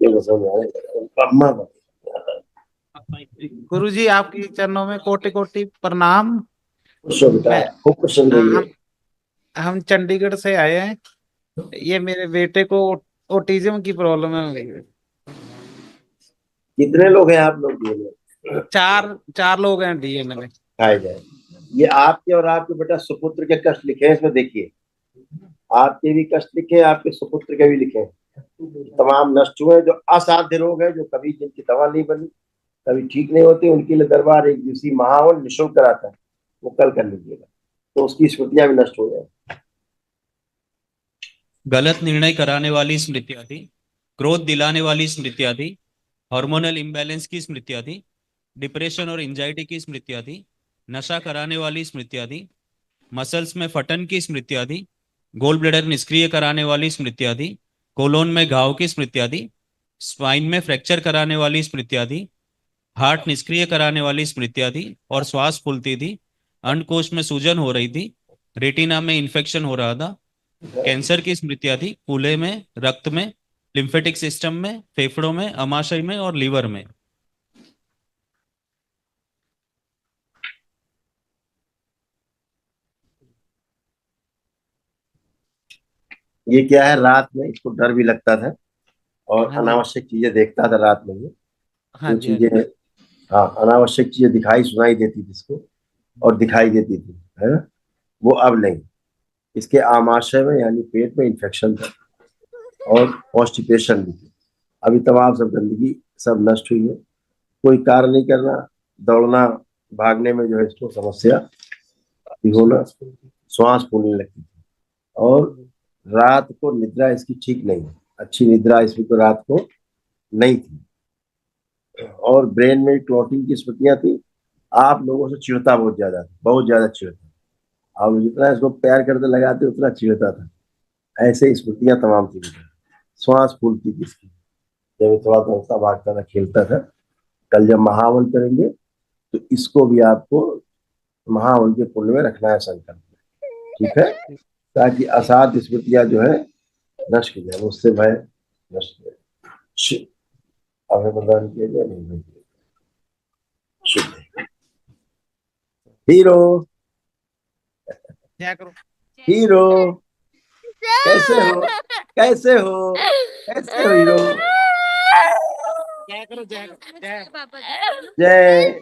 ये तो समझ आया अम्मा का। गुरु जी आपके चरणों में कोटि कोटि प्रणाम। खुश हो बेटा, मैं खूब खुश रहिए। हम हम चंडीगढ़ से आए हैं। ये मेरे बेटे को ओटिज्म की प्रॉब्लम है। कितने लोग हैं आप लोग ये लोग? चार चार लोग हैं डीएनए में। खाए जाए। ये आपके और आपके बेटा सुपुत्र के कष्ट लिखे हैं इसमें, देखिए। आपके भी कष्ट लिखे हैं, आपके सुपुत्र के भी लिखे हैं। तमाम नष्ट हुए, जो असाध्य रोग है, जो कभी जिनकी दवा नहीं बनी, कभी ठीक नहीं होते, उनके लिए दरबार एक दिवसीय महावन निःशुल्क कराता है। वो कल कर लीजिएगा, तो उसकी स्मृतियां भी नष्ट हो जाए। गलत निर्णय कराने वाली स्मृतियां थी, क्रोध दिलाने वाली स्मृतियां थी, हार्मोनल इम्बैलेंस की स्मृतियां थी, डिप्रेशन और एंजाइटी की स्मृतियां थी, नशा कराने वाली स्मृतियां थी, मसल्स में फटन की स्मृतियां थी, गोल ब्लेडर निष्क्रिय कराने वाली स्मृतियां थी, कोलोन में घाव की स्मृतियां थी, स्पाइन में फ्रैक्चर कराने वाली स्मृतियां थी, हार्ट निष्क्रिय कराने वाली स्मृतियां थी और श्वास फूलती थी, अंडकोश में सूजन हो रही थी, रेटिना में इन्फेक्शन हो रहा था, कैंसर की स्मृतियां थी कूल्हे में, रक्त में, लिम्फेटिक सिस्टम में, फेफड़ों में, अमाशय में और लीवर में। ये क्या है, रात में इसको डर भी लगता था और हाँ जी। अनावश्यक चीजें देखता था रात में ये। हाँ जो जी। हाँ चीजें, जी। हाँ, अनावश्यक चीजें दिखाई सुनाई देती थी इसको, और दिखाई देती थी, है ना? वो अब नहीं। इसके आमाशय में यानी पेट में इन्फेक्शन था और कॉन्स्टिपेशन भी थी। अभी तमाम सब गंदगी सब नष्ट हुई है। कोई कार्य नहीं करना, दौड़ना भागने में जो है इसको समस्या भी होना, श्वास फूलने लगती थी। और रात को निद्रा इसकी ठीक नहीं है, अच्छी निद्रा इसमें तो रात को नहीं थी। और ब्रेन में क्लॉटिंग की स्मृतियां थी। आप लोगों से चिढ़ता बहुत ज्यादा था, बहुत ज्यादा चिढ़ता। आप जितना इसको प्यार करते लगाते उतना चिढ़ता था। ऐसे स्मृतियां तमाम थी। श्वास फूलती थी इसकी जब ये थोड़ा दौड़ता भागता था, खेलता था। कल जब महावन करेंगे तो इसको भी आपको महावन के पुण्य में रखना है संकल्प में, ठीक है? ताकि असाध्य स्मृतियां जो है नष्ट की जाए, उससे भय नष्ट हो जाए। अभय प्रदान किया जाए, नहीं भाई, शुद्ध हीरो। क्या करो। हीरो, कैसे हो? कैसे हो? कैसे हो हीरो? क्या करो जय जय जय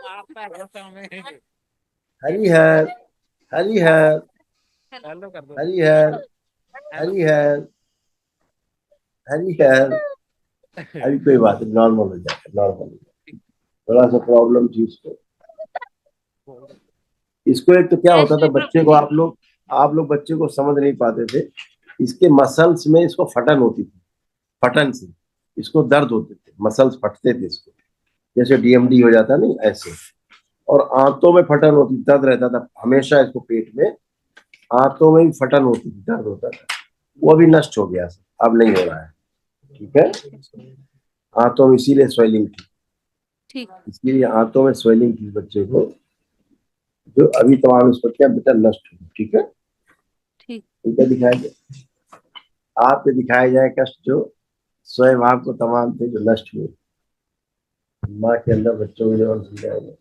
आपका भरोसा हमें। हरिहर, हरिहर, हेलो कर दो। हरिहर, हेलो। हरिहर, हरिहर। अभी कोई बात नहीं, नॉर्मल हो जाएगा, नॉर्मल हो जाएगा। थोड़ा सा प्रॉब्लम थी उसको। इसको एक तो क्या जय होता था, श्री बच्चे प्रभु को जी। आप लोग बच्चे को समझ नहीं पाते थे। इसके मसल्स में इसको फटन होती थी, फटन से इसको दर्द होते थे, मसल्स फटते थे इसको, जैसे डीएमडी हो जाता नहीं ऐसे। और आंतों में फटन होती, दर्द रहता था हमेशा इसको पेट में। आंतों में भी फटन होती थी, दर्द होता था। वो भी नष्ट हो गया, अब नहीं हो रहा है, ठीक है? आंतों में इसीलिए स्वेलिंग थी, ठीक। इसलिए आंतों में स्वेलिंग थी बच्चे को, जो अभी तमाम इस पर क्या बेटा नष्ट हुई, ठीक है? ठीक। इनका दिखाया जाए, आपके दिखाए जाए कष्ट जो स्वयं आपको तमाम थे जो नष्ट हुए। माँ के अंदर बच्चों को जब समझाएंगे।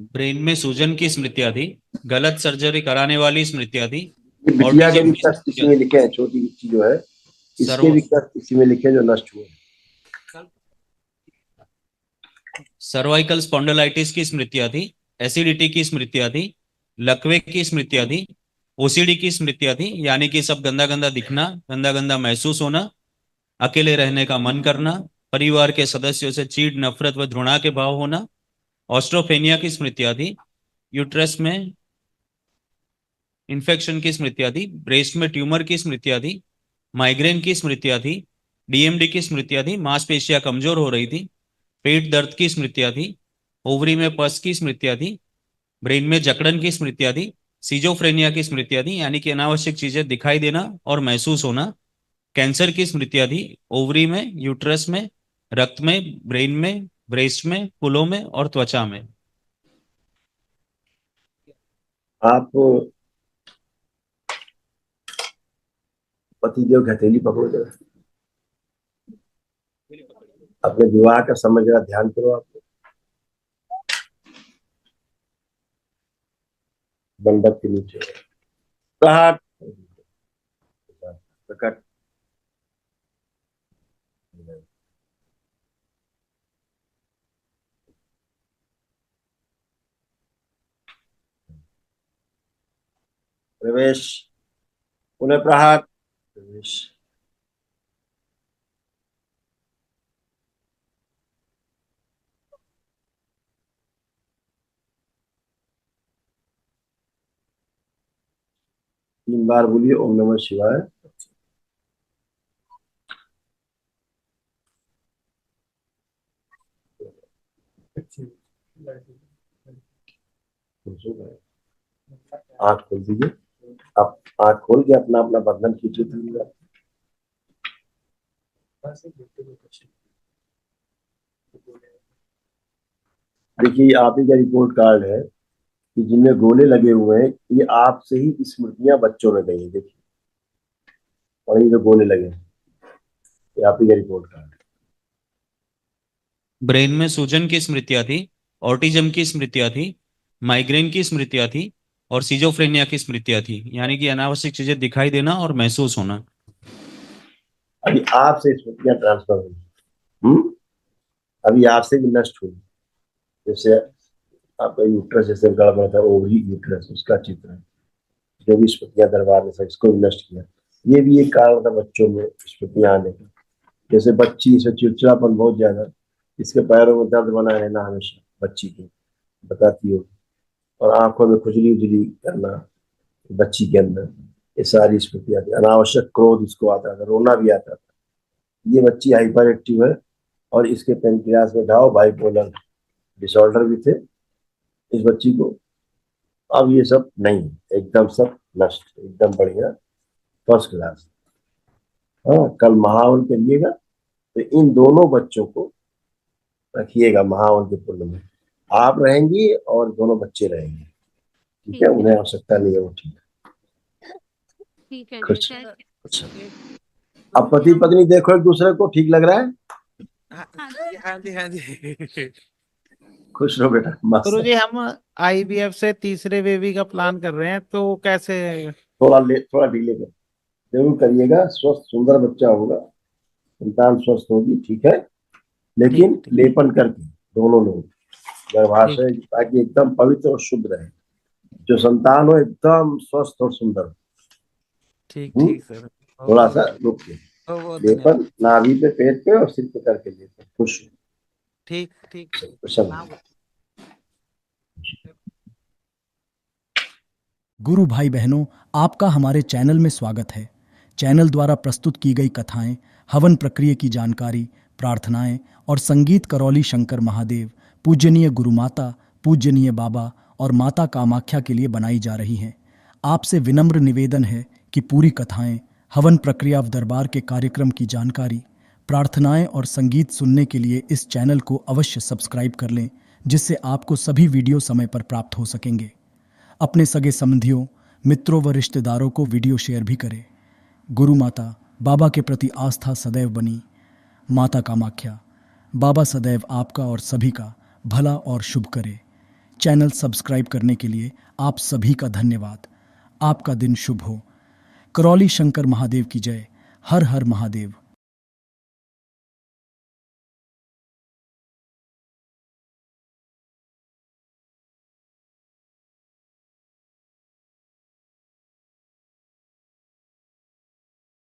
ब्रेन में सूजन की स्मृतियां थी, गलत सर्जरी कराने वाली स्मृतियां थी, ये बिटिया के ऑटिज्म भी की कष्ट इसी स्मृतियां में थी, लिखे हैं, छोटी बच्ची जो है, इसके सर्व भी कष्ट इसी में लिखे हैं जो नष्ट हुए। सर्वाइकल स्पॉन्डिलाइटिस की स्मृतियां थी, एसिडिटी की स्मृतियां थी, लकवे की स्मृतियां थी, ओसीडी की स्मृतियां थी, यानी कि सब गंदा गंदा दिखना, गंदा गंदा महसूस होना, अकेले रहने का मन करना, परिवार के सदस्यों से चीड़, नफरत व घृणा के भाव होना, ऑस्ट्रोफेनिया की स्मृतियां थी, यूट्रस में इन्फेक्शन की स्मृतियां थी, ब्रेस्ट में ट्यूमर की स्मृतियां थी, माइग्रेन की स्मृतियां थी, डीएमडी की स्मृतियां थी, मांसपेशियां कमजोर हो रही थी, पेट दर्द की स्मृतियां थी, ओवरी में पस की स्मृतियां थी, ब्रेन में जकड़न की स्मृतियां थी, सीजोफ्रेनिया की स्मृतियां थी, यानी कि अनावश्यक चीजें दिखाई देना और महसूस होना, कैंसर की स्मृतियां थी, ओवरी में, यूट्रस में, रक्त में, ब्रेन में, ब्रेस्ट में, फूलों में और त्वचा में। आप पतिदेव की हथेली पकड़ो जरा, अपने विवाह का समय जरा ध्यान करो आप। मंडप के नीचे प्रहार प्रकट। प्रवेश, पुनः प्रहार, प्रवेश। तीन बार बोलिए ओम नमः शिवाय। आंख खोल दीजिए, आप आंख खोल के अपना अपना बंधन कीजिए। देखिए आप ही का रिपोर्ट कार्ड है कि जिनमें गोले लगे हुए हैं ये आपसे ही स्मृतियां बच्चों में गई है। देखिए और ये जो गोले लगे हैं ये आप ही का रिपोर्ट कार्ड है। ब्रेन में सूजन की स्मृतियां थी, ऑटिज्म की स्मृतियां थी, माइग्रेन की स्मृतियां थी और सिजोफ्रेनिया की स्मृतियां थी, यानी कि अनावश्यक चीजें दिखाई देना और महसूस होना। अभी आपसे स्मृतियां ट्रांसफर हुई, अभी आपसे भी नष्ट हुई। जैसे आपका यूट्रस जैसे गड़बड़ था, ओवरी यूट्रस, उसका चित्र है। जो भी स्मृतियां दरबार ने इसको भी नष्ट किया। ये भी एक कारण था बच्चों में स्मृतियां आने का। जैसे बच्ची से चिड़चिड़ापन बहुत ज्यादा, इसके पैरों में दर्द बना रहना हमेशा बच्ची की बताती हो, और आंखों में खुजली उजली करना बच्ची के अंदर, ये सारी स्मृतियां थी। अनावश्यक क्रोध इसको आता था, रोना भी आता था। ये बच्ची हाइपर एक्टिव है और इसके पेनक्रियास में घाव, बाइपोलर डिसऑर्डर भी थे इस बच्ची को। अब ये सब नहीं, एकदम सब नष्ट, एकदम बढ़िया, फर्स्ट क्लास। हाँ, कल महावन करिएगा तो इन दोनों बच्चों को रखिएगा महावन के पुण्य में। आप रहेंगी और दोनों बच्चे रहेंगे, ठीक है? उन्हें आवश्यकता नहीं है, वो ठीक है। ठीक है खुश। जैसे अच्छा, अब पति पत्नी देखो एक दूसरे को, ठीक लग रहा है? हाँ जी हाँ जी। खुश रहो बेटा, मस्त। गुरुजी हम आईवीएफ से तीसरे बेबी का प्लान कर रहे हैं, तो कैसे? थोड़ा डिले कर, जरूर करिएगा। स्वस्थ सुंदर बच्चा होगा, संतान स्वस्थ होगी, ठीक है? लेकिन ठीक लेपन करके दोनों लोग गर्भाशय, ठीक ताकि एकदम पवित्र और शुद्ध रहे, जो संतान हो एकदम स्वस्थ और सुंदर हो। ठीक हम्म? ठीक सर, थोड़ा सा रुक के बहुत बहुत धन्यवाद। लेपन नाभि पे, पेट पे और सिर पे करके लेपन। खुश हो। ठीक ठीक। प्रसन्न। गुरु भाई बहनों, आपका हमारे चैनल में स्वागत है। चैनल द्वारा प्रस्तुत की गई कथाएं, हवन प्रक्रिया की जानकारी, प्रार्थनाएं और संगीत करौली शंकर महादेव, पूजनीय गुरु माता, पूजनीय बाबा और माता कामाख्या के लिए बनाई जा रही हैं। आपसे विनम्र निवेदन है कि पूरी कथाएं, हवन प्रक्रिया व दरबार के कार्यक्रम की जानकारी, प्रार्थनाएं और संगीत सुनने के लिए इस चैनल को अवश्य सब्सक्राइब कर लें, जिससे आपको सभी वीडियो समय पर प्राप्त हो सकेंगे। अपने सगे संबंधियों, मित्रों व रिश्तेदारों को वीडियो शेयर भी करें। गुरु माता, बाबा के प्रति आस्था सदैव बनी। माता कामाख्या, बाबा सदैव आपका और सभी का भला और शुभ करे। चैनल सब्सक्राइब करने के लिए आप सभी का धन्यवाद। आपका दिन शुभ हो। करौली शंकर महादेव की जय। हर हर महादेव।